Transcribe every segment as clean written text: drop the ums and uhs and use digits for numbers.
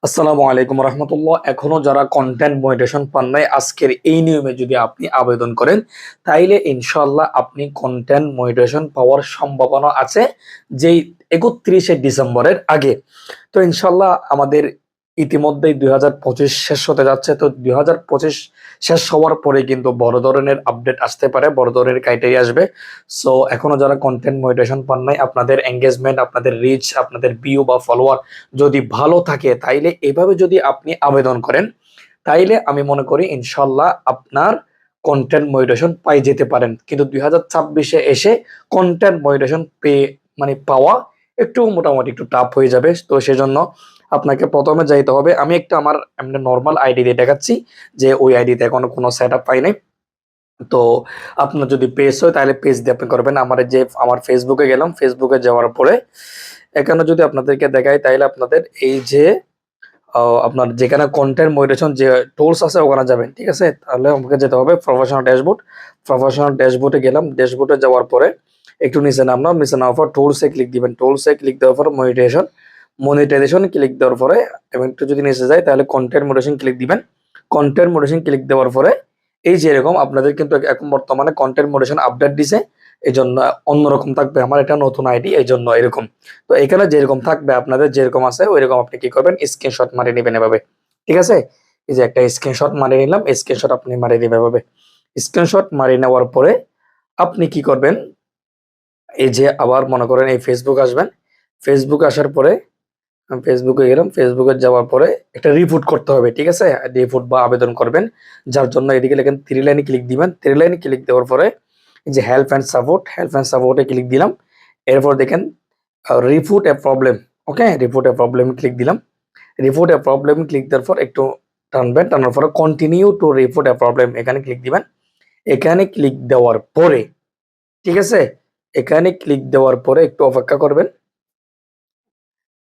আসসালামু আলাইকুম রহমতুল্লাহ। এখনো যারা কন্টেন্ট মনিটাইজেশন পান নাই, আজকের এই নিয়মে যদি আপনি আবেদন করেন তাইলে ইনশাল্লাহ আপনি কন্টেন্ট মনিটাইজেশন পাওয়ার সম্ভাবনা আছে, যেই 31শে ডিসেম্বরের আগে। তো ইনশাল্লাহ আমাদের ইতিমধ্যেই 2025 শেষ হতে যাচ্ছে। তো 2025 শেষ হওয়ার পরে কিন্তু বড় ধরনের আপডেট আসতে পারে, বড় ধরনের ক্রাইটেরিয়া আসবে। সো এখনো যারা কন্টেন্ট মনিটাইজেশন পান নাই, আপনাদের এঙ্গেজমেন্ট, আপনাদের রিচ, আপনাদের ভিউ বা ফলোয়ার যদি ভালো থাকে তাইলে এভাবে যদি আপনি আবেদন করেন তাইলে আমি মনে করি ইনশাল্লাহ আপনার কন্টেন্ট মনিটাইজেশন পাই যেতে পারেন। কিন্তু 2026-এ এসে কন্টেন্ট মনিটাইজেশন পাওয়া একটু মোটামুটি একটু টাফ হয়ে যাবে। তো সেজন্য আপনাকে প্রথমে যাইতে হবে। আমি একটা আমার এমনি নর্মাল আইডি দিয়ে দেখাচ্ছি যে ওই আইডিতে এখনো কোনো সেট আপ পাই নাই। তো আপনার যদি পেজ হয় তাহলে পেজ দিয়ে আপনি করবেন। আমার ফেসবুকে গেলাম, ফেসবুকে যাওয়ার পরে এখানে যদি আপনাদেরকে দেখাই তাহলে আপনাদের এই যে আপনার যেখানে কন্টেন্ট মনিটাইজেশন যে টুলস আছে ওখানে যাবেন, ঠিক আছে? তাহলে আমাকে যেতে হবে প্রফেশনাল ড্যাশবোর্ড। প্রফেশনাল ড্যাশবোর্ডে গেলাম, ড্যাশবোর্ডে যাওয়ার পরে একটু নিচে নামলাম, নিচে নামার পর টুলসে ক্লিক দিবেন। টুলসে ক্লিক দেওয়ার পর মনিটাইজেশন ক্লিক দেওয়ার পরে এবং একটু যদি নিচে যায় তাহলে কন্টেন্ট মনিটাইজেশন ক্লিক দিবেন। কন্টেন্ট মনিটাইজেশন ক্লিক দেওয়ার পরে এই যে এরকম আপনাদের কিন্তু এখন বর্তমানে কন্টেন্ট মনিটাইজেশন আপডেট দিছে, এই জন্য অন্যরকম থাকবে। আমার এটা নতুন আইডি, এই জন্য এরকম। তো এখানে যেরকম থাকবে আপনাদের যেরকম আছে ওইরকম আপনি কি করবেন, স্ক্রিনশট মারিয়ে নেবেন এভাবে, ঠিক আছে? এই যে একটা স্ক্রিনশট মারিয়ে নিলাম, স্ক্রিনশট আপনি মারিয়ে নেবেন এভাবে। স্ক্রিনশট মারিয়ে নেওয়ার পরে আপনি কি করবেন, এই যে আবার মনে করেন এই ফেসবুক আসবেন। ফেসবুক আসার পরে আমি ফেসবুকে গেলাম, ফেসবুকে যাওয়ার পরে একটা রিপোর্ট করতে হবে, ঠিক আছে? রিপোর্ট বা আবেদন করবেন, যার জন্য এদিকে লেখেন থ্রি লাইনে ক্লিক দিবেন। থ্রি লাইনে ক্লিক দেওয়ার পরে এই যে হেল্প অ্যান্ড সাপোর্টে ক্লিক দিলাম। এরপর দেখেন রিপোর্ট এ প্রবলেম। ওকে, রিপোর্ট এ প্রবলেম ক্লিক দিলাম। রিপোর্ট এ প্রবলেম ক্লিক দেওয়ার পর একটু টানবেন, টানার পরে continue to report A problem এখানে ক্লিক দিবেন। এখানে ক্লিক দেওয়ার পরে, ঠিক আছে, এখানে ক্লিক দেওয়ার পরে একটু অপেক্ষা করবেন।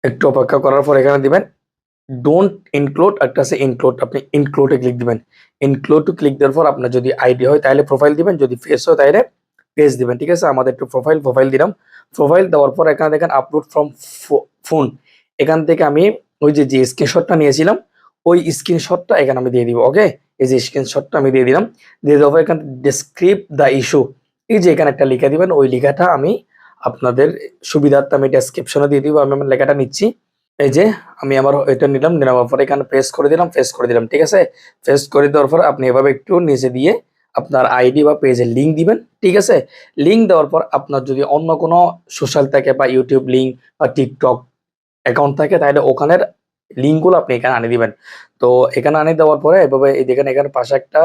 একটু অপেক্ষা করার পর এখানে দিবেন ডোন্ট ইনক্লুড, একটা আছে ইনক্লুড, আপনি ইনক্লুডে ক্লিক দিবেন। ইনক্লুড টু ক্লিক দেওয়ার পর আপনার যদি আইডি হয় তাহলে প্রোফাইল দিবেন, যদি ফেস হয় তাহলে পেজ দিবেন, ঠিক আছে? আমাদের একটু প্রোফাইল দিলাম। প্রোফাইল দেওয়ার পর এখানে দেখেন আপলোড ফ্রম ফোন। এখান থেকে আমি ওই যে স্ক্রিনশটটা নিয়েছিলাম ওই স্ক্রিনশটটা এখানে আমি দিয়ে দিব। ওকে, এই যে স্ক্রিনশটটা আমি দিয়ে দিলাম। দিয়ে দেওয়ার পর এখানে ডেসক্রিপ দ্য ইস্যু, এই যে এখানে একটা লেখা দিবেন। ওই লেখাটা আমি আপনাদের সুবিধার্থে আমি ডেসক্রিপশনে দিয়ে দিব। আমি আমার লেখাটা নিচ্ছি। এই যে আমি আমার এটা নিলাম, নেওয়ার পরে এখানে পেস্ট করে দিলাম, ঠিক আছে? পেস্ট করে দেওয়ার পর আপনি এভাবে একটু নিচে দিয়ে আপনার আইডি বা পেজের লিঙ্ক দিবেন, ঠিক আছে? লিঙ্ক দেওয়ার পর আপনার যদি অন্য কোনো সোশ্যাল থাকে বা ইউটিউব লিঙ্ক বা টিকটক অ্যাকাউন্ট থাকে তাহলে ওখানের লিঙ্কগুলো আপনি এখানে আনিয়ে দিবেন। তো এখানে আনিয়ে দেওয়ার পরে এভাবে এই দেখেন এখানে পাশে একটা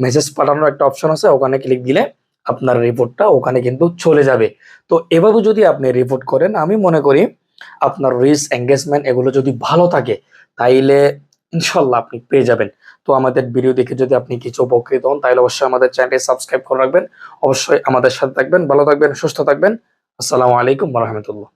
মেসেজ পাঠানোর একটা অপশন আছে, ওখানে ক্লিক দিলে আপনার রিপোর্টটা ওখানে কিন্তু চলে যাবে। তো এভাবে যদি আপনি রিপোর্ট করেন আমি মনে করি আপনার রিচ এঙ্গেজমেন্ট এগুলো যদি ভালো থাকে তাইলে ইনশাল্লাহ আপনি পেয়ে যাবেন। তো আমাদের ভিডিও দেখে যদি আপনি কিছু উপকৃত হন তাহলে অবশ্যই আমাদের চ্যানেলটি সাবস্ক্রাইব করে রাখবেন। অবশ্যই আমাদের সাথে থাকবেন, ভালো থাকবেন, সুস্থ থাকবেন। আসসালামু আলাইকুম রহমতুল্লাহ।